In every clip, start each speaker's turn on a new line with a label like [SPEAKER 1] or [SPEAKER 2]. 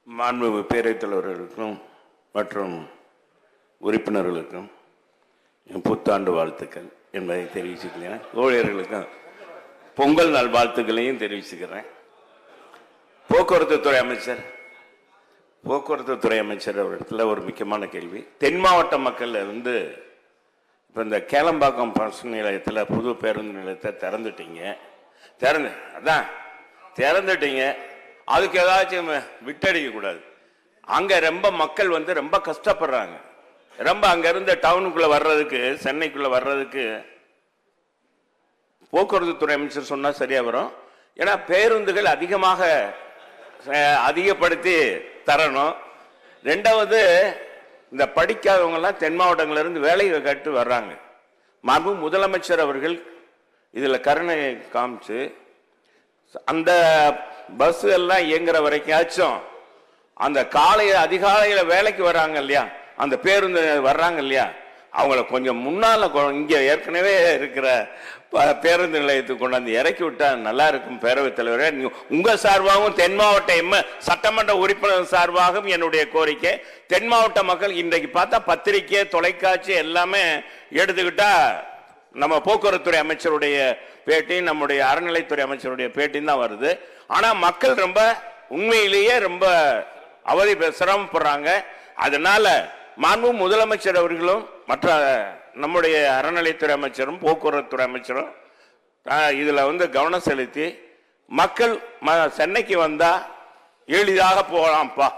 [SPEAKER 1] மாண்புமிகு பேரவைத் தலைவர்களுக்கும் மற்றும் உறுப்பினர்களுக்கும் என் புத்தாண்டு வாழ்த்துக்கள் என்பதை தெரிவிச்சுக்கிறேன். ஊழியர்களுக்கும் பொங்கல் நாள் வாழ்த்துக்களையும் தெரிவிச்சுக்கிறேன். போக்குவரத்து துறை அமைச்சர் அவரிடத்தில் ஒரு முக்கியமான கேள்வி. தென் மாவட்ட மக்கள் இப்போ இந்த கேளம்பாக்கம் பஸ் நிலையத்தில் புது பேருந்து நிலையத்தை திறந்துட்டீங்க. அதுக்கு ஏதாச்சும் விட்டடிக்க கூடாது. அங்கே ரொம்ப மக்கள் ரொம்ப கஷ்டப்படுறாங்க. ரொம்ப அங்கேருந்து டவுனுக்குள்ளே வர்றதுக்கு, சென்னைக்குள்ளே வர்றதுக்கு போக்குவரத்து துறை அமைச்சர் சொன்னால் சரியாக வரும். ஏன்னா பேருந்துகள் அதிகப்படுத்தி தரணும். ரெண்டாவது, இந்த படிக்காதவங்கெல்லாம் தென் மாவட்டங்களிலிருந்து வேலையை கட்டு வர்றாங்க. மாண்பு முதலமைச்சர் அவர்கள் இதில் கருணை காமிச்சு அந்த பஸ் எல்லாம் இயங்குற வரைக்கும் அந்த அதிகாலையில் வேலைக்கு வர்றாங்க இல்லையா, அந்த பேருந்து வர்றாங்க இல்லையா, அவங்கள கொஞ்சம் முன்னால இங்கே ஏற்கனவே இருக்கிற பேருந்து நிலையத்துக்கு கொண்டாந்து இறக்கி விட்டா நல்லா இருக்கும். பேரவைத் தலைவரே, உங்க சார்பாகவும் தென் மாவட்ட சட்டமன்ற உறுப்பினர் சார்பாகவும் என்னுடைய கோரிக்கை, தென் மாவட்ட மக்கள் இன்றைக்கு பார்த்தா பத்திரிகை, தொலைக்காட்சி எல்லாமே எடுத்துக்கிட்டா நம்ம போக்குவரத்துறை அமைச்சருடைய பேட்டி, நம்முடைய அறநிலைத்துறை அமைச்சருடைய பேட்டின்னு தான் வருது. ஆனா மக்கள் ரொம்ப உண்மையிலேயே ரொம்ப சிரமப்படுறாங்க. அதனால மாண்பு முதலமைச்சர் அவர்களும் மற்ற நம்முடைய அறநிலைத்துறை அமைச்சரும் போக்குவரத்துறை அமைச்சரும் இதுல கவனம் செலுத்தி மக்கள் சென்னைக்கு வந்தா எளிதாக போகலாம்ப்பா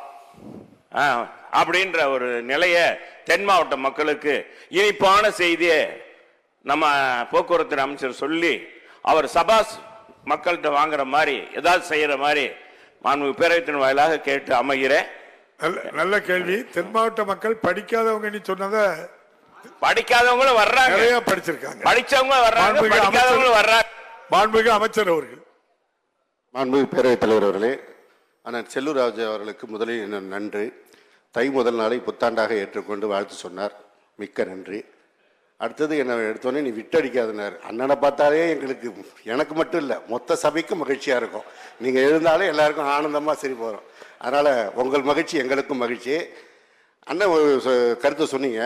[SPEAKER 1] அப்படின்ற ஒரு நிலையை தென் மாவட்ட மக்களுக்கு இனிப்பான செய்தியை நம்ம போக்குவரத்து அமைச்சர் சொல்லி அவர் சபாஸ் மக்கள்கிட்ட வாங்குற மாதிரி ஏதாவது செய்யற மாதிரி மாண்பு பேரவைத்தின் வாயிலாக கேட்டு அமைகிறேன்.
[SPEAKER 2] நல்ல கேள்வி. தென் மாவட்ட மக்கள் படிக்காதவங்க நீ சொன்னத
[SPEAKER 1] படிக்காதவங்களும் வர்றாங்க,
[SPEAKER 2] நிறைய படிச்சிருக்காங்க,
[SPEAKER 1] படிச்சவங்க வர்றாங்க, படிக்காதவங்களும் வர்றாங்க.
[SPEAKER 2] மாண்புமிகு அமைச்சர் அவர்கள்.
[SPEAKER 3] மாண்புமிகு பேரவைத் தலைவர் அவர்களே, அண்ணன் செல்லூர் ராஜு அவர்களுக்கு முதலில் என்ன நன்றி. தை முதல் நாளை புத்தாண்டாக ஏற்றுக்கொண்டு வாழ்த்து சொன்னார், மிக்க நன்றி. அடுத்தது என்ன எடுத்தோடனே நீ விட்டடிக்காதனார். அண்ணனை பார்த்தாலே எனக்கு மட்டும் இல்லை, மொத்த சபைக்கும் மகிழ்ச்சியாக இருக்கும். நீங்கள் எழுந்தாலே எல்லாருக்கும் ஆனந்தமாக சரி போகிறோம். அதனால் உங்கள் மகிழ்ச்சி எங்களுக்கும் மகிழ்ச்சி. அண்ணன் ஒரு கருத்தை சொன்னீங்க,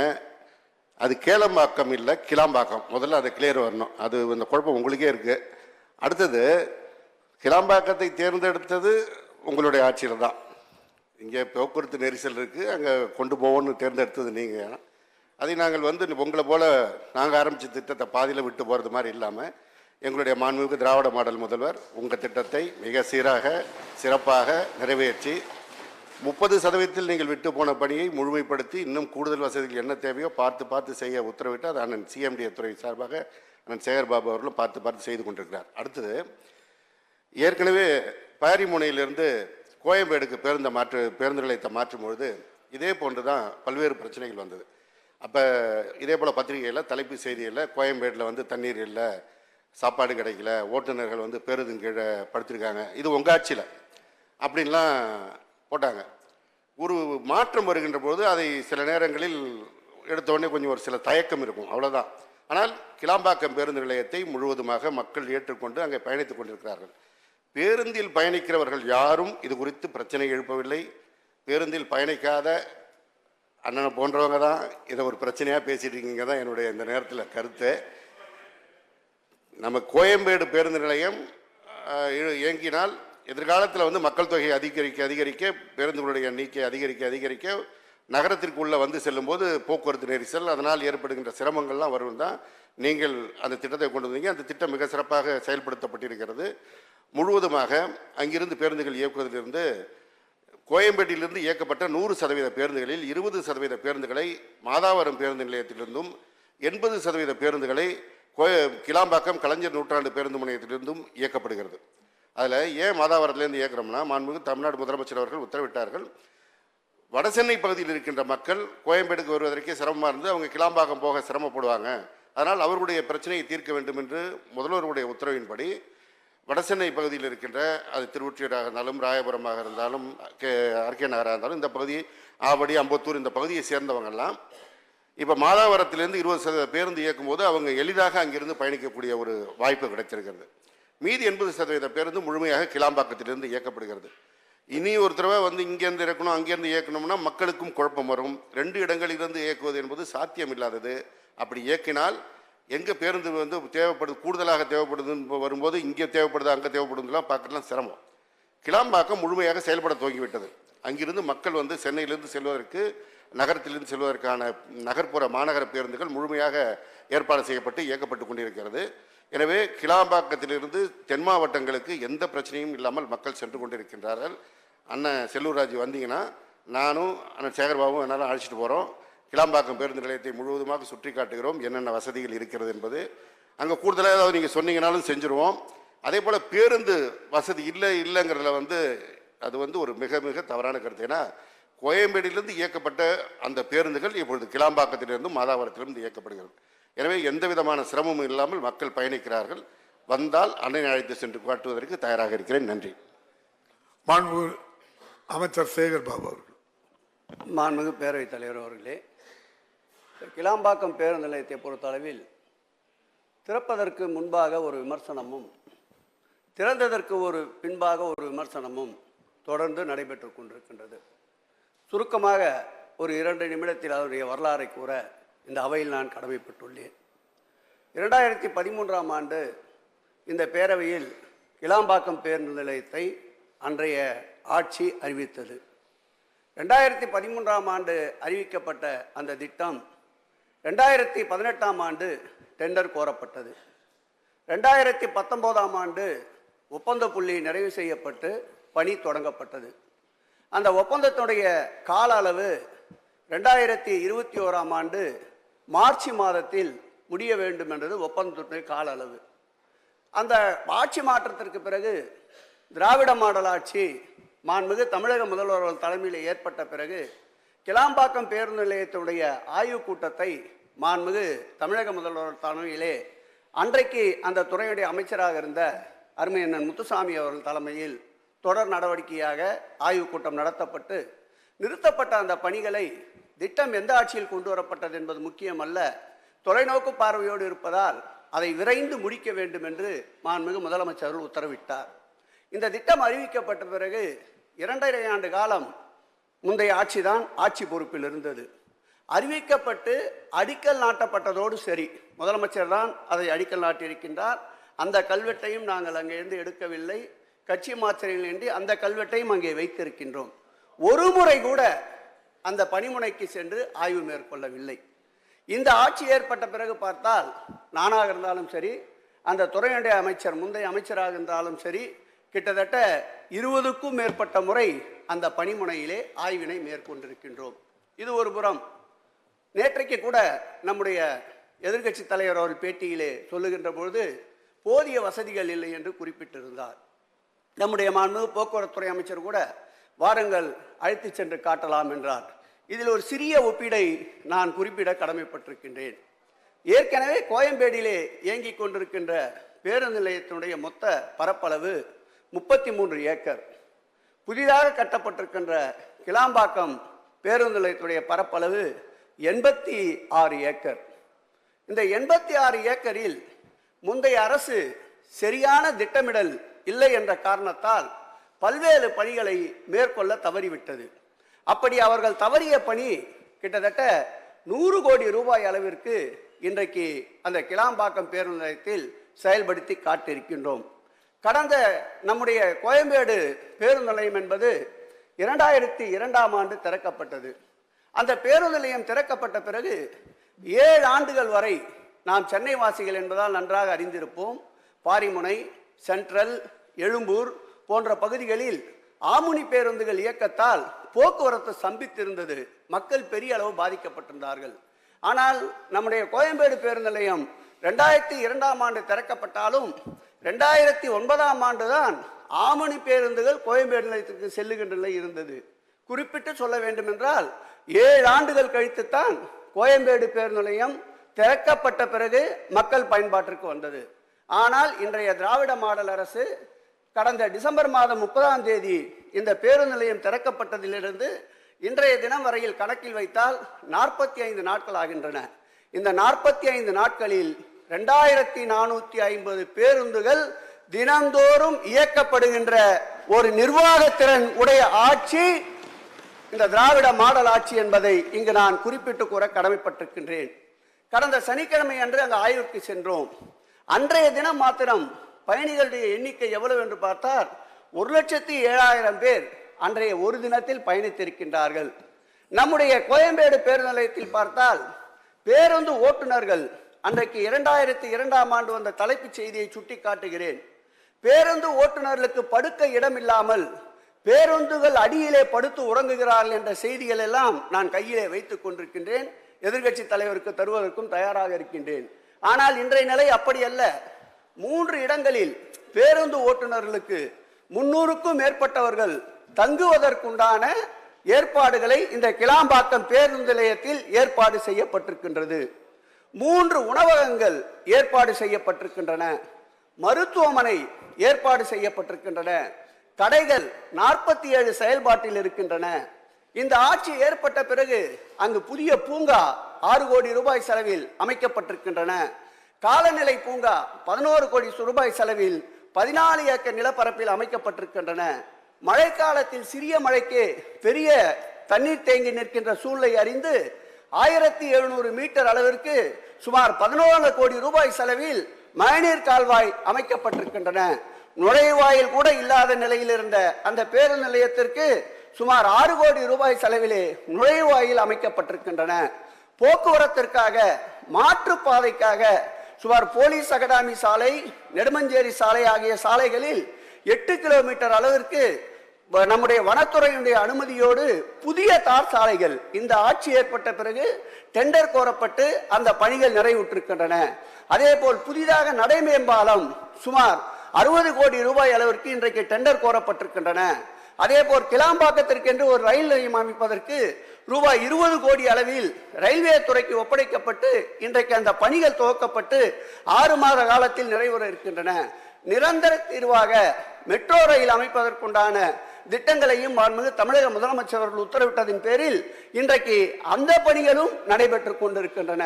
[SPEAKER 3] அது கேளம்பாக்கம் இல்லை கிளாம்பாக்கம். முதல்ல அதை கிளியர் வரணும். அது இந்த குழப்பம் உங்களுக்கே இருக்குது. அடுத்தது, கிளாம்பாக்கத்தை தேர்ந்தெடுத்தது உங்களுடைய ஆட்சியில் தான். இங்கே போக்குவரத்து நெரிசல் இருக்குது, அங்கே கொண்டு போவோன்னு தேர்ந்தெடுத்தது நீங்கள். அதை நாங்கள் உங்களை போல் நாங்கள் ஆரம்பித்த திட்டத்தை பாதியில் விட்டு போகிறது மாதிரி இல்லாமல், எங்களுடைய மாண்புமிகு திராவிட மாடல் முதல்வர் உங்கள் திட்டத்தை மிக சீராக சிறப்பாக நிறைவேற்றி 30% நீங்கள் விட்டு போன பணியை முழுமைப்படுத்தி இன்னும் கூடுதல் வசதிகள் என்ன தேவையோ பார்த்து செய்ய உத்தரவிட்டு அது அண்ணன் சிஎம்டிஏ துறை சார்பாக அண்ணன் சேகர்பாபு அவர்களும் பார்த்து செய்து கொண்டிருக்கிறார். அடுத்தது, ஏற்கனவே பாரிமுனையிலிருந்து கோயம்பேடுக்கு பேருந்து நிலையத்தை மாற்றும்பொழுது இதே போன்று தான் பல்வேறு பிரச்சனைகள் வந்தது. அப்போ இதே போல் பத்திரிகையில் தலைப்பு செய்தியில் கோயம்பேட்டில் தண்ணீர் இல்லை, சாப்பாடு கிடைக்கல, ஓட்டுநர்கள் பேருந்து கீழே படுத்திருக்காங்க, இது உங்கள் ஆட்சியில் அப்படின்லாம் போட்டாங்க. ஒரு மாற்றம் வருகின்ற போது அதை சில நேரங்களில் எடுத்தோடனே கொஞ்சம் ஒரு சில தயக்கம் இருக்கும், அவ்வளோதான். ஆனால் கிளாம்பாக்கம் பேருந்து நிலையத்தை முழுவதுமாக மக்கள் ஏற்றுக்கொண்டு அங்கே பயணித்துக் கொண்டிருக்கிறார்கள். பேருந்தில் பயணிக்கிறவர்கள் யாரும் இது குறித்து பிரச்சனை எழுப்பவில்லை. பேருந்தில் பயணிக்காத அண்ணனை போன்றவங்க தான் இதை ஒரு பிரச்சனையாக பேசிட்டு இருக்கீங்க தான் என்னுடைய இந்த நேரத்தில் கருத்து. நம்ம கோயம்பேடு பேருந்து நிலையம் இயங்கினால் எதிர்காலத்தில் மக்கள் தொகை அதிகரிக்க பேருந்துகளுடைய எண்ணிக்கை அதிகரிக்க நகரத்திற்குள்ளே செல்லும்போது போக்குவரத்து நெரிசல், அதனால் ஏற்படுகின்ற சிரமங்கள்லாம் வரும் தான் நீங்கள் அந்த திட்டத்தை கொண்டு வந்தீங்க. அந்த திட்டம் மிக சிறப்பாக செயல்படுத்தப்பட்டிருக்கிறது. முழுவதுமாக அங்கிருந்து பேருந்துகள் இயக்குவதிலிருந்து கோயம்பேட்டிலிருந்து இயக்கப்பட்ட 100% பேருந்துகளில் 20% பேருந்துகளை மாதாவரம் பேருந்து நிலையத்திலிருந்தும் 80% பேருந்துகளை கிளாம்பாக்கம் கலைஞர் நூற்றாண்டு பேருந்து முனையத்திலிருந்தும் இயக்கப்படுகிறது. அதில் ஏன் மாதாவரத்திலேருந்து இயக்கிறோம்னா, மாண்புமிகு தமிழ்நாடு முதலமைச்சர் அவர்கள் உத்தரவிட்டார்கள். வடசென்னை பகுதியில் இருக்கின்ற மக்கள் கோயம்பேடுக்கு வருவதற்கே சிரமமாக இருந்து அவங்க கிளாம்பாக்கம் போக சிரமப்படுவாங்க. அதனால் அவர்களுடைய பிரச்சனையை தீர்க்க வேண்டும் என்று முதல்வருடைய உத்தரவின்படி வடசென்னை பகுதியில் இருக்கின்ற, அது திருவொற்றியூராக இருந்தாலும் ராயபுரமாக இருந்தாலும் ஆர்கே நகராக இருந்தாலும், இந்த பகுதி ஆவடி அம்பத்தூர் இந்த பகுதியை சேர்ந்தவங்கெல்லாம் இப்போ மாதாவரத்திலிருந்து 20% பேருந்து இயக்கும் போது அவங்க எளிதாக அங்கிருந்து பயணிக்கக்கூடிய ஒரு வாய்ப்பு கிடைத்திருக்கிறது. மீதி 80% பேருந்து முழுமையாக கிளாம்பாக்கத்திலிருந்து இயக்கப்படுகிறது. இனி ஒரு தடவை வந்து இங்கேருந்து இறக்கணும் அங்கேருந்து இயக்கணும்னா மக்களுக்கும் குழப்பம் வரும். 2 இடங்களிலிருந்து இயக்குவது என்பது சாத்தியம் இல்லாதது. அப்படி இயக்கினால் எங்கே பேருந்து வந்து தேவைப்படுது, கூடுதலாக தேவைப்படுதுன்னு வரும்போது இங்கே தேவைப்படுது அங்கே தேவைப்படுதுலாம் பார்க்கலாம் சிரமம். கிளாம்பாக்கம் முழுமையாக செயல்பட துவங்கிவிட்டது. அங்கிருந்து மக்கள் வந்து சென்னையிலிருந்து செல்வதற்கு, நகரத்திலிருந்து செல்வதற்கான நகர்ப்புற மாநகர பேருந்துகள் முழுமையாக ஏற்பாடு செய்யப்பட்டு இயக்கப்பட்டு கொண்டிருக்கிறது. எனவே கிளாம்பாக்கத்திலிருந்து தென் மாவட்டங்களுக்கு எந்த பிரச்சனையும் இல்லாமல் மக்கள் சென்று கொண்டிருக்கின்றார்கள். அண்ணன் செல்லூர் ராஜு வந்தீங்கன்னா நானும் அண்ணன் சேகர்பாபும் என்னாலும் அழைச்சிட்டு போகிறோம். கிளாம்பாக்கம் பேருந்து நிலையத்தை முழுவதுமாக சுற்றி காட்டுகிறோம், என்னென்ன வசதிகள் இருக்கிறது என்பது. அங்கே கூடுதலாக ஏதாவது நீங்கள் சொன்னீங்கனாலும் செஞ்சுருவோம். அதே போல் பேருந்து வசதி இல்லைங்கிறதுல வந்து அது வந்து ஒரு மிக மிக தவறான கருத்து. ஏன்னா கோயம்பேடிலிருந்து இயக்கப்பட்ட அந்த பேருந்துகள் இப்பொழுது கிளாம்பாக்கத்திலிருந்தும் மாதாவரத்திலிருந்து இயக்கப்படுகிறது. எனவே எந்த விதமான சிரமமும் இல்லாமல் மக்கள் பயணிக்கிறார்கள். வந்தால் அண்ணனை அழைத்து சென்று காட்டுவதற்கு தயாராக இருக்கிறேன். நன்றி.
[SPEAKER 2] மாண்புமிகு அமைச்சர் சேகர் பாபு அவர்கள்.
[SPEAKER 4] மாண்புமிகு பேரவைத் தலைவர் அவர்களே, கிளாம்பாக்கம் பேருந்து நிலையத்தை பொறுத்தளவில் திறப்பதற்கு முன்பாக ஒரு விமர்சனமும் திறந்ததற்கு பின்பாக ஒரு விமர்சனமும் தொடர்ந்து நடைபெற்று கொண்டிருக்கின்றது. சுருக்கமாக ஒரு 2 நிமிடத்தில் அதனுடைய வரலாறை கூற இந்த அவையில் நான் கடமைப்பட்டுள்ளேன். 2013ஆம் ஆண்டு இந்த பேரவையில் கிளாம்பாக்கம் பேருந்து நிலையத்தை அன்றைய ஆட்சி அறிவித்தது. 2013ஆம் ஆண்டு அறிவிக்கப்பட்ட அந்த திட்டம் 2018ஆம் ஆண்டு டெண்டர் கோரப்பட்டது. 2019ஆம் ஆண்டு ஒப்பந்த புள்ளி நிறைவு செய்யப்பட்டு பணி தொடங்கப்பட்டது. அந்த ஒப்பந்தத்துடைய கால அளவு 2021ஆம் ஆண்டு மார்ச் மாதத்தில் முடிய வேண்டும் என்றது ஒப்பந்தத்துடைய கால அளவு. அந்த ஆட்சி மாற்றத்திற்கு பிறகு திராவிட மாடல் ஆட்சி மாண்புமிகு தமிழக முதல்வர் தலைமையில் ஏற்பட்ட பிறகு கிளாம்பாக்கம் பேருந்து நிலையத்துடைய ஆய்வுக் கூட்டத்தை மாண்புமிகு தமிழக முதல்வர் தலைமையிலே அன்றைக்கு அந்த துறையுடைய அமைச்சராக இருந்த அருமையண்ணன் முத்துசாமி அவர்கள் தலைமையில் தொடர் நடவடிக்கையாக ஆய்வுக் கூட்டம் நடத்தப்பட்டு நிறுத்தப்பட்ட அந்த பணிகளை திட்டம் எந்த ஆட்சியில் கொண்டு வரப்பட்டது என்பது முக்கியமல்ல, தொலைநோக்கு பார்வையோடு இருப்பதால் அதை விரைந்து முடிக்க வேண்டும் என்று மாண்புமிகு முதலமைச்சர் உத்தரவிட்டார். இந்த திட்டம் அறிவிக்கப்பட்ட பிறகு 2.5 ஆண்டு காலம் முந்தைய ஆட்சிதான் ஆட்சி பொறுப்பில் இருந்தது. அறிவிக்கப்பட்டு அடிக்கல் நாட்டப்பட்டதோடு சரி, முதலமைச்சர் தான் அதை அடிக்கல் நாட்டியிருக்கின்றார். அந்த கல்வெட்டையும் நாங்கள் அங்கிருந்து எடுக்கவில்லை, கட்சி மாத்திரையின்றி அந்த கல்வெட்டையும் அங்கே வைத்திருக்கின்றோம். ஒரு முறை கூட அந்த பணிமுனைக்கு சென்று ஆய்வு மேற்கொள்ளவில்லை. இந்த ஆட்சி ஏற்பட்ட பிறகு பார்த்தால் நானாக இருந்தாலும் சரி, அந்த துறையுடைய அமைச்சர் முந்தைய அமைச்சராக இருந்தாலும் சரி, கிட்டத்தட்ட 20க்கும் மேற்பட்ட முறை அந்த பணிமுனையிலே ஆய்வினை மேற்கொண்டிருக்கின்றோம். இது ஒரு புறம். நேற்றைக்கு கூட நம்முடைய எதிர்க்கட்சி தலைவர் அவர்கள் பேட்டியிலே சொல்லுகின்ற பொழுது போதிய வசதிகள் இல்லை என்று குறிப்பிட்டிருந்தார். நம்முடைய மாண்புமிகு போக்குவரத்துறை அமைச்சர் கூட வாருங்கள் அழைத்து சென்று காட்டலாம் என்றார். இதில் ஒரு சிறிய ஒப்பீடை நான் குறிப்பிட கடமைப்பட்டிருக்கின்றேன். ஏற்கனவே கோயம்பேடிலே இயங்கிக் கொண்டிருக்கின்ற பேருந்து நிலையத்தினுடைய மொத்த பரப்பளவு 33 ஏக்கர். புதிதாக கட்டப்பட்டிருக்கின்ற கிளாம்பாக்கம் பேருந்து நிலையத்துடைய பரப்பளவு 86 ஏக்கர். இந்த 86 ஏக்கரில் முந்தைய அரசு சரியான திட்டமிடல் இல்லை என்ற காரணத்தால் பல்வேறு பணிகளை மேற்கொள்ள தவறிவிட்டது. அப்படி அவர்கள் தவறிய பணி கிட்டத்தட்ட 100 கோடி ரூபாய் அளவிற்கு இன்றைக்கு அந்த கிளாம்பாக்கம் பேருந்து நிலையத்தில் செயல்படுத்தி காட்டியிருக்கின்றோம். கடந்த நம்முடைய கோயம்பேடு பேருந்து நிலையம் என்பது 2002ஆம் ஆண்டு திறக்கப்பட்டது. அந்த பேருந்து நிலையம் திறக்கப்பட்ட பிறகு 7 ஆண்டுகள் வரை நாம் சென்னை வாசிகள் என்பதால் நன்றாக அறிந்திருப்போம். பாரிமுனை, சென்ட்ரல், எழும்பூர் போன்ற பகுதிகளில் ஆமுனி பேருந்துகள் இயக்கத்தால் போக்குவரத்து ஸ்தம்பித்திருந்தது. மக்கள் பெரிய அளவு பாதிக்கப்பட்டிருந்தார்கள். ஆனால் நம்முடைய கோயம்பேடு பேருந்து நிலையம் 2002ஆம் ஆண்டு திறக்கப்பட்டாலும் 2009ஆம் ஆண்டு தான் ஆமுனி பேருந்துகள் கோயம்பேடு நிலையத்துக்கு செல்லுகின்ற நிலை இருந்தது. குறிப்பிட்டு சொல்ல வேண்டும் என்றால் 7 ஆண்டுகள் கழித்துத்தான் கோயம்பேடு பேருந்து நிலையம் திறக்கப்பட்ட பிறகு மக்கள் பயன்பாட்டிற்கு வந்தது. ஆனால் இன்றைய திராவிட மாடல் அரசு கடந்த டிசம்பர் மாதம் 30ஆம் தேதி இந்த பேருந்து நிலையம் திறக்கப்பட்டதிலிருந்து இன்றைய தினம் வரையில் கணக்கில் வைத்தால் 45 நாட்கள் ஆகின்றன. இந்த 45 நாட்களில் 2450 பேருந்துகள் தினந்தோறும் இயக்கப்படுகின்ற ஒரு நிர்வாகத்திறன் உடைய ஆட்சி இந்த திராவிட மாடல் ஆட்சி என்பதை இங்கு நான் குறிப்பிட்டு கூற கடமைப்பட்டிருக்கின்றேன். கடந்த சனிக்கிழமை அன்று அங்கு ஆய்வுக்கு சென்றோம். அன்றைய தினம் மாத்திரம் பயணிகளுடைய எண்ணிக்கை எவ்வளவு என்று பார்த்தால் 1,07,000 பேர் அன்றைய ஒரு தினத்தில் பயணித்திருக்கின்றார்கள். நம்முடைய கோயம்பேடு பேருந்து நிலையத்தில் பார்த்தால் பேருந்து ஓட்டுநர்கள் அன்றைக்கு 2002ஆம் ஆண்டு வந்த தலைப்புச் செய்தியை சுட்டி காட்டுகிறேன். பேருந்து ஓட்டுநர்களுக்கு படுக்க இடம் இல்லாமல் பேருந்துகள் அடியிலே படுத்து உறங்குகிறார்கள் என்ற செய்திகள் எல்லாம் நான் கையிலே வைத்துக் கொண்டிருக்கின்றேன். எதிர்க்கட்சி தலைவருக்கு தருவதற்கும் தயாராக இருக்கின்றேன். ஆனால் இன்றைய நிலை அப்படி அல்ல. 3 இடங்களில் பேருந்து ஓட்டுநர்களுக்கு 300க்கும் மேற்பட்டவர்கள் தங்குவதற்குண்டான ஏற்பாடுகளை இந்த கிளாம்பாக்கம் பேருந்து நிலையத்தில் ஏற்பாடு செய்யப்பட்டிருக்கின்றது. 3 உணவகங்கள் ஏற்பாடு செய்யப்பட்டிருக்கின்றன. மருத்துவமனை ஏற்பாடு செய்யப்பட்டிருக்கின்றன. கடைகள் 47 செயல்பாட்டில் இருக்கின்றன. இந்த ஆட்சி ஏற்பட்ட பிறகு அங்கு புதிய பூங்கா 6 கோடி ரூபாய் செலவில் அமைக்கப்பட்டிருக்கின்றன. காலநிலை பூங்கா 11 கோடி ரூபாய் செலவில் 14 ஏக்கர் நிலப்பரப்பில் அமைக்கப்பட்டிருக்கின்றன. மழைக்காலத்தில் சிறிய மழைக்கு பெரிய தண்ணீர் தேங்கி நிற்கின்ற சூழ்நிலை அறிந்து 1700 மீட்டர் அளவிற்கு சுமார் 11 கோடி ரூபாய் செலவில் மழைநீர் கால்வாய் அமைக்கப்பட்டிருக்கின்றன. நுழைவாயில் கூட இல்லாத நிலையில் இருந்த அந்த பேருந்து நிலையத்திற்கு சுமார் 6 கோடி ரூபாய் செலவிலே நுழைவாயில் அமைக்கப்பட்டிருக்கின்றன. போக்குவரத்திற்காக மாற்றுப்பாதைக்காக சுமார் போலீஸ் அகாடமி சாலை, நெடுமஞ்சேரி சாலை ஆகிய சாலைகளில் 8 கிலோமீட்டர் அளவிற்கு நம்முடைய வனத்துறையினுடைய அனுமதியோடு புதிய தார் சாலைகள் இந்த ஆட்சி ஏற்பட்ட பிறகு டெண்டர் கோரப்பட்டு அந்த பணிகள் நிறைவுற்றிருக்கின்றன. அதே போல் புதிதாக நடைமேம்பாலம் சுமார் 60 கோடி ரூபாய் அளவிற்கு இன்றைக்கு டெண்டர் கோரப்பட்டிருக்கின்றன. அதே போல் கிளாம்பாக்கத்திற்கென்று ஒரு ரயில் நிலையம் அமைப்பதற்கு ரூபாய் 20 கோடி அளவில் ரயில்வே துறைக்கு ஒப்படைக்கப்பட்டு இன்றைக்கு அந்த பணிகள் துவக்கப்பட்டு 6 மாத காலத்தில் நிறைவேற இருக்கின்றன. நிரந்தர தீர்வாக மெட்ரோ ரயில் அமைப்பதற்குண்டான திட்டங்களையும் மாண்புமிகு தமிழக முதலமைச்சர் அவர்கள் உத்தரவிட்டதின் பேரில் இன்றைக்கு அந்த பணிகளும் நடைபெற்றுக் கொண்டிருக்கின்றன.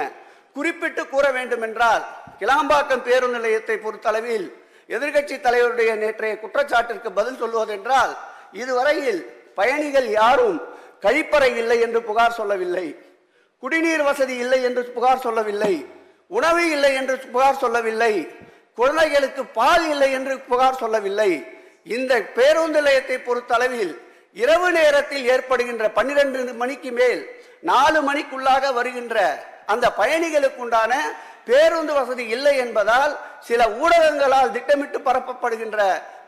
[SPEAKER 4] குறிப்பிட்டு கூற வேண்டும் என்றால் கிளாம்பாக்கம் பேருந்து நிலையத்தை பொறுத்தளவில் எதிர்க்கட்சி தலைவருடைய நேற்றைய குற்றச்சாட்டிற்கு பதில் சொல்வதென்றால் இதுவரையில் பயணிகள் யாரும் கழிப்பறை இல்லை என்று புகார் சொல்லவில்லை, குடிநீர் வசதி இல்லை என்று புகார் சொல்லவில்லை, உணவு இல்லை என்று புகார் சொல்லவில்லை, குழந்தைகளுக்கு பால் இல்லை என்று புகார் சொல்லவில்லை. இந்த பேருந்து நிலையத்தை பொறுத்தளவில் இரவு நேரத்தில் ஏற்படுகின்ற 12 மணிக்கு மேல் 4 மணிக்குள்ளாக வருகின்ற அந்த பயணிகளுக்கு உண்டான பேருந்து வசதி இல்லை என்பதால் சில ஊடகங்களால் திட்டமிட்டு பரப்பப்படுகின்ற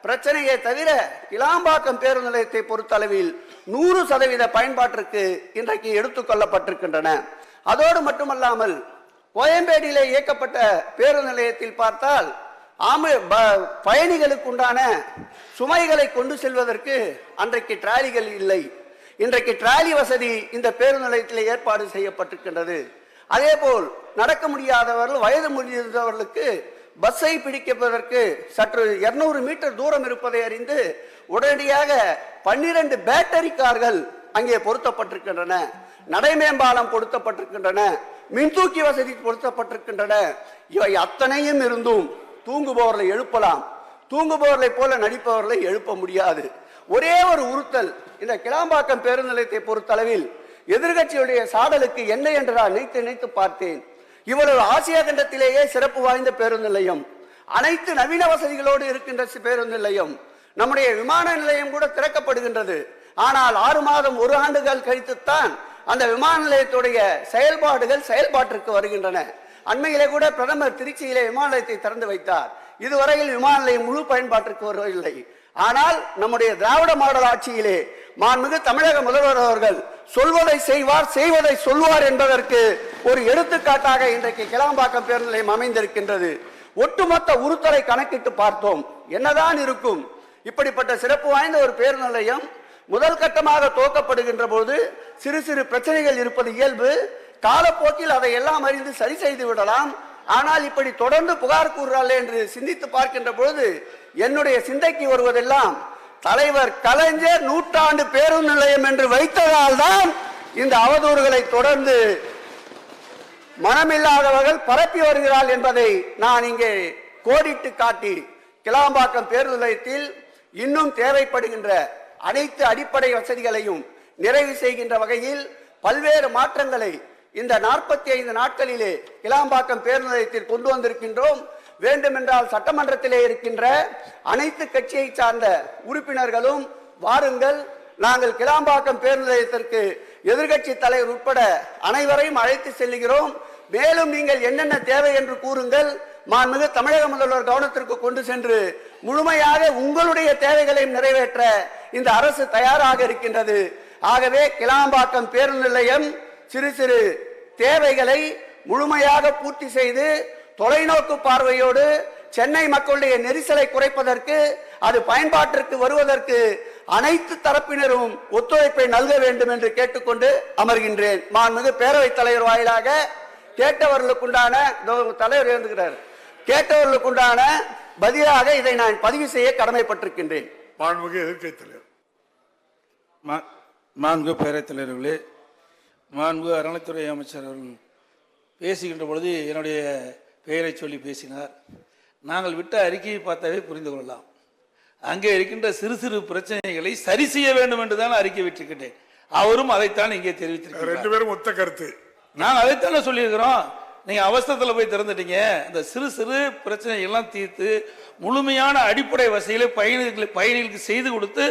[SPEAKER 4] பிரச்சனையை தவிர கிளாம்பாக்கம் பேருந்து நிலையத்தை பொறுத்தளவில் 100% பயன்பாட்டிற்கு இன்றைக்கு எடுத்துக்கொள்ளப்பட்டிருக்கின்றன. அதோடு மட்டுமல்லாமல் கோயம்பேடியிலே இயக்கப்பட்ட பேருந்து நிலையத்தில் பார்த்தால் பயணிகளுக்கு உண்டான சுமைகளை கொண்டு செல்வதற்கு அன்றைக்கு டிராலிகள் இல்லை. இன்றைக்கு டிராலி வசதி இந்த பேருந்து நிலையத்தில் ஏற்பாடு செய்யப்பட்டிருக்கின்றது. அதே போல் நடக்க முடியாதவர்கள், வயது முதிர்ந்தவர்களுக்கு பஸ்ஸை பிடிப்பதற்கு சற்று 200 மீட்டர் தூரம் இருப்பதை அறிந்து உடனடியாக 12 பேட்டரி கார்கள் அங்கே பொருத்தப்பட்டிருக்கின்றன. நடைமேம்பாலம் பொருத்தப்பட்டிருக்கின்றன. மின்தூக்கி வசதி பொருத்தப்பட்டிருக்கின்றன. இவை அத்தனையும் இருந்தும் தூங்குபவர்களை எழுப்பலாம், தூங்குபவர்களை போல நடிப்பவர்களை எழுப்ப முடியாது. ஒரே ஒரு உறுத்தல் இந்த கிளாம்பாக்கம் பேருந்து நிலையத்தை பொறுத்தளவில் எதிர்கட்சியுடைய சாடலுக்கு என்ன என்று நான் நினைத்து பார்த்தேன். இவ்வளவு ஆசியா கண்டத்திலேயே சிறப்பு வாய்ந்த பேருந்து நிலையம், அனைத்து நவீன வசதிகளோடு இருக்கின்ற பேருந்து நிலையம், நம்முடைய விமான நிலையம் கூட திறக்கப்படுகின்றது. ஆனால் 6 மாதம் 1 ஆண்டுகள் கழித்துத்தான் அந்த விமான நிலையத்துடைய செயல்பாட்டிற்கு வருகின்றன. அண்மையிலே கூட பிரதமர் திருச்சியிலே விமான நிலையத்தை திறந்து வைத்தார். இதுவரையில் விமான நிலையம் முழு பயன்பாட்டிற்கு வரவில்லை. ஆனால் நம்முடைய திராவிட மாடல் ஆட்சியிலே மாண்புமிகு தமிழக முதல்வர் அவர்கள் சொல்வதை செய்வார், செய்வதை சொல்வார் என்பதற்கு ஒரு எடுத்துக்காட்டாக இன்றைக்கு கிளாம்பாக்கம் பேருந்து நிலையம் அமைந்திருக்கின்றது. ஒட்டுமொத்த உறுத்தலை கணக்கிட்டு பார்த்தோம், என்னதான் இருக்கும். இப்படிப்பட்ட சிறப்பு வாய்ந்த ஒரு பேருந்து நிலையம் முதல் கட்டமாக துவக்கப்படுகின்ற போது சிறு சிறு பிரச்சனைகள் இருப்பது இயல்பு. காலப்போக்கில் அதை எல்லாம் அறிந்து சரி செய்து விடலாம். ஆனால் இப்படி தொடர்ந்து புகார் கூறுறாள் என்று சிந்தித்து பார்க்கின்ற பொழுது என்னுடைய சிந்தைக்கு வருவதெல்லாம் தலைவர் கலைஞர் 100 பேருந்து நிலையம் என்று வைத்ததால் தான் இந்த அவதூறுகளை தொடர்ந்து மனமில்லாதவர்கள் பரப்பி வருகிறார்கள் என்பதை நான் இங்கே கோடிட்டு காட்டி கிளாம்பாக்கம் பேருந்து நிலையத்தில் இன்னும் தேவைப்படுகின்ற அனைத்து அடிப்படை வசதிகளையும் நிறைவு செய்கின்ற வகையில் பல்வேறு மாற்றங்களை இந்த 45 நாட்களிலே கிளாம்பாக்கம் பேருந்து நிலையத்தில் கொண்டு வந்திருக்கின்றோம். வேண்டுமென்றால் சட்டமன்றத்திலே இருக்கின்ற அனைத்து கட்சியை சார்ந்த உறுப்பினர்களும் வாருங்கள், நாங்கள் கிளாம்பாக்கம் பேருந்து நிலையத்திற்கு எதிர்கட்சி தலைவர் உட்பட அனைவரையும் அழைத்து செல்கிறோம். மேலும் நீங்கள் என்னென்ன தேவை என்று கூறுங்கள், மாண்புமிகு தமிழக முதல்வர் கவனத்திற்கு கொண்டு சென்று முழுமையாக உங்களுடைய தேவைகளையும் நிறைவேற்ற இந்த அரசு தயாராக இருக்கின்றது. ஆகவே கிளாம்பாக்கம் பேருந்து நிலையம் சிறு சிறு தேவைகளை முழுமையாக பூர்த்தி செய்து தொலைநோக்கு பார்வையோடு சென்னை மக்களுடைய நெரிசலை குறைப்பதற்கு, அது பயன்பாட்டிற்கு வருவதற்கு அனைத்து தரப்பினரும் ஒத்துழைப்பை நல்க வேண்டும் என்று கேட்டுக்கொண்டு அமர்கின்றேன். மாண்புமிகு பேரவைத் தலைவர் வாயிலாக கேட்டவர்களுக்குண்டான தலைவர் எழுந்துகிறார், கேட்டவர்களுக்குண்டான பதிலாக இதை நான் பதிவு செய்ய கடமைப்பட்டிருக்கின்றேன்.
[SPEAKER 2] மாண்புமிகு எதிர்க்கட்சி தலைவர்.
[SPEAKER 5] மாண்புமிகு பேரவைத் தலைவர்களே, மாண்புமிகு அறநிலைத்துறை அமைச்சர் அவர்கள் பேசுகின்ற பொழுது என்னுடைய பெயரை சொல்லி பேசினார். நாங்கள் விட்ட அறிக்கையை பார்த்தாவே புரிந்து கொள்ளலாம். அங்கே இருக்கின்ற சிறு சிறு பிரச்சனைகளை சரி செய்ய வேண்டும் என்றுதான் அறிக்கை விட்டிருக்கின்றேன். அவரும் அதைத்தான் இங்கே தெரிவித்திருக்கிறார்.
[SPEAKER 2] 2 பேரும் ஒத்த கருத்து.
[SPEAKER 5] நாங்கள் அதைத்தானே சொல்லியிருக்கிறோம். நீங்க அவசரத்தில் போய் திறந்துட்டீங்க. இந்த சிறு சிறு பிரச்சனை எல்லாம் தீர்த்து முழுமையான அடிப்படை வசதிகளை பயணிகளுக்கு செய்து கொடுத்து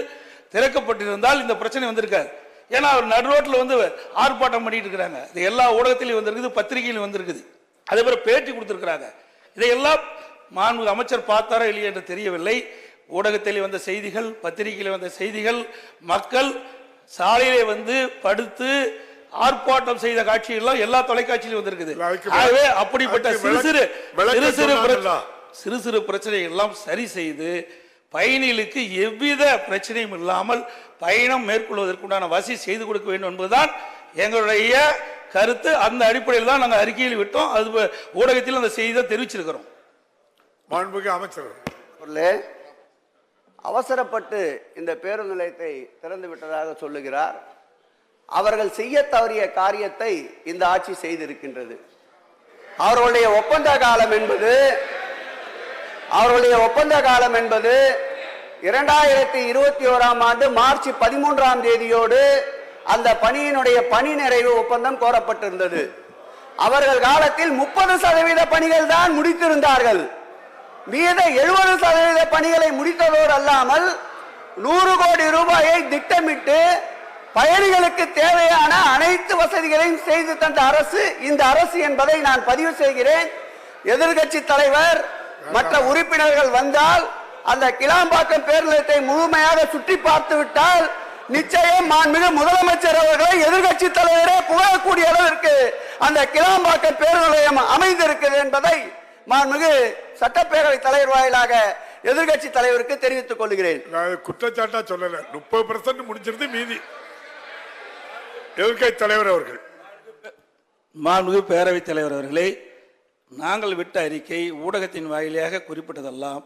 [SPEAKER 5] திறக்கப்பட்டிருந்தால் இந்த பிரச்சனை வந்திருக்காது. ஏன்னா அவர் நடு ரோட்டில் வந்து ஆர்ப்பாட்டம் பண்ணிட்டு இருக்கிறாங்க. இது எல்லா ஊடகத்திலையும் வந்திருக்குது, பத்திரிகையிலும் வந்திருக்குது. அதே போல பேட்டி கொடுத்திருக்கிறாங்க. இதையெல்லாம் மாண்புமிகு அமைச்சர் பார்த்தாரோ இல்லையா என்று தெரியவில்லை. ஊடகத்தில் வந்த செய்திகள், பத்திரிகையில் வந்த செய்திகள், மக்கள் சாலையிலே வந்து படுத்து ஆர்ப்பாட்டம் செய்த காட்சிகள் எல்லா தொலைக்காட்சியிலும் வந்திருக்குது. ஆகவே அப்படிப்பட்ட சிறு சிறு பிரச்சனைகள் எல்லாம் சரி செய்து பயணிகளுக்கு எவ்வித பிரச்சனையும் இல்லாமல் பயணம் மேற்கொள்வதற்குண்டான வசதி செய்து கொடுக்க வேண்டும் என்பதுதான் எங்களுடைய கருத்து. அந்த அடிப்படையில் தான் நாங்கள் அறிக்கையில் விட்டோம். அது ஊடகத்தில் அந்த செய்தியை தெரிவிச்சிருக்கிறோம்.
[SPEAKER 2] மாண்புமிகு அமைச்சர்
[SPEAKER 4] அவசரப்பட்டு இந்த பேருந்து நிலையத்தை திறந்து விட்டதாக சொல்லுகிறார். அவர்கள் செய்ய தவறிய காரியத்தை இந்த ஆட்சி செய்திருக்கின்றது. அவர்களுடைய ஒப்பந்த காலம் என்பது 2021ஆம் ஆண்டு மார்ச் 13ஆம் தேதியோடு அந்த பணியினுடைய பணி நிறைவு ஒப்பந்தம் கோரப்பட்டிருந்தது. அவர்கள் காலத்தில் 30% பணிகள் தான் முடித்திருந்தார்கள். மீத 70% பணிகளை முடித்ததோடு அல்லாமல் 100 கோடி ரூபாயை திட்டமிட்டு பயணிகளுக்கு தேவையான அனைத்து வசதிகளையும் செய்து தந்த அரசு இந்த அரசு என்பதை நான் பதிவு செய்கிறேன். எதிர்கட்சி தலைவர் மற்ற உறுப்பினர்கள் வந்தால் அந்த கிளாம்பாக்கம் பேருந்து நிலையத்தை முழுமையாக சுற்றி பார்த்து விட்டால் நிச்சயம் மாண்புமிகு முதலமைச்சர் அவர்களை எதிர்கட்சி தலைவரே புகழக்கூடிய அளவிற்கு அந்த கிளாம்பாக்கம் பேருந்து நிலையம் அமைந்திருக்கிறது என்பதை மாண்புமிகு சட்டப்பேரவை தலைவர் வாயிலாக எதிர்கட்சி தலைவருக்கு தெரிவித்துக் கொள்கிறேன்.
[SPEAKER 2] குற்றச்சாட்டா சொல்லல, 30% முடிஞ்சிருந்து மீதி. எதிர்கட்சி தலைவர் அவர்கள்.
[SPEAKER 5] மாண்புமிகு பேரவைத் தலைவர் அவர்களே, நாங்கள் விட்ட அறிக்கை ஊடகத்தின் வாயிலாக குறிப்பிட்டதெல்லாம்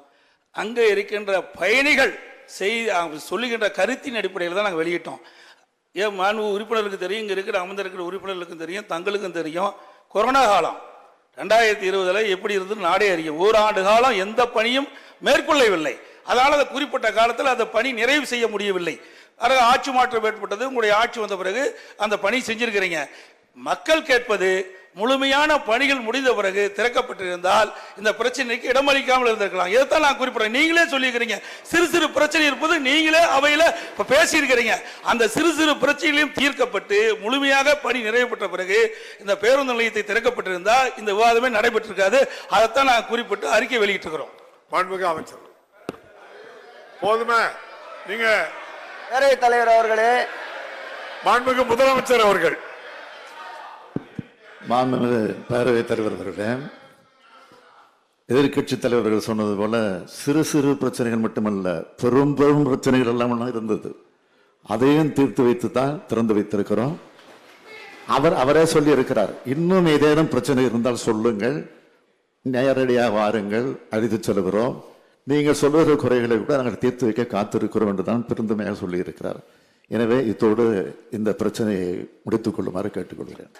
[SPEAKER 5] அங்கே இருக்கின்ற பயணிகள் சொல்லுகின்ற கருத்தின் அடிப்படையில் தான் நாங்கள் வெளியிட்டோம். ஏன் மாண்பு உறுப்பினர்களுக்கு தெரியும், இங்கே இருக்கிற அமர்ந்திருக்கிற உறுப்பினர்களுக்கும் தெரியும், தங்களுக்கும் தெரியும். கொரோனா காலம் 2020 எப்படி இருந்து நாடே அறியும். ஓராண்டு காலம் எந்த பணியும் மேற்கொள்ளவில்லை. அதனால் அந்த குறிப்பிட்ட காலத்தில் அந்த பணி நிறைவு செய்ய முடியவில்லை. ஆட்சி மாற்றம் ஏற்பட்டது. உங்களுடைய ஆட்சி வந்த பிறகு அந்த பணி செஞ்சிருக்கிறீங்க. மக்கள் கேட்பது முழுமையான பணிகள் முடிந்த பிறகு திறக்கப்பட்டிருந்தால் இந்த பிரச்சனைக்கு இடமளிக்காமல் இருந்திருக்கலாம். இதைத்தான் நான் குறிப்பிடுறேன். நீங்களே சொல்லியிருக்கிறீங்க சிறு சிறு பிரச்சனை இருப்பது, நீங்களே அவையில் இப்போ பேசியிருக்கிறீங்க. அந்த சிறு சிறு பிரச்சனைகளையும் தீர்க்கப்பட்டு முழுமையாக பணி நிறைவு பெற்ற பிறகு இந்த பேருந்து நிலையத்தை திறக்கப்பட்டிருந்தால் இந்த விவாதமே நடைபெற்றிருக்காது. அதைத்தான் நான் குறிப்பிட்டு அறிக்கை வெளியிட்டிருக்கிறோம்.
[SPEAKER 2] மாண்புமிகு அமைச்சர் போதுமே. நீங்க
[SPEAKER 4] பேரவைத் தலைவர் அவர்களே,
[SPEAKER 2] மாண்புமிகு முதலமைச்சர் அவர்கள்.
[SPEAKER 6] மாண்புமிகு பேரவைத் தலைவர் அவர்களே, எதிர்கட்சி தலைவர்கள் சொன்னது போல சிறு சிறு பிரச்சனைகள் மட்டுமல்ல, பெரும் பெரும் பிரச்சனைகள் எல்லாம் இருந்தது. அதையும் தீர்த்து வைத்து தான் திறந்து வைத்திருக்கிறோம். அவரே சொல்லி இருக்கிறார், இன்னும் ஏதேனும் பிரச்சனை இருந்தால் சொல்லுங்கள், நேரடியாக வாருங்கள், அழைத்து செல்கிறோம். நீங்கள் சொல்லுகிற குறைகளை கூட நாங்கள் தீர்த்து வைக்க காத்திருக்கிறோம் என்று தான் பெருந்தமையாக சொல்லியிருக்கிறார். எனவே இத்தோடு இந்த பிரச்சனையை முடித்துக் கொள்ளுமாறு கேட்டுக்கொள்கிறேன்.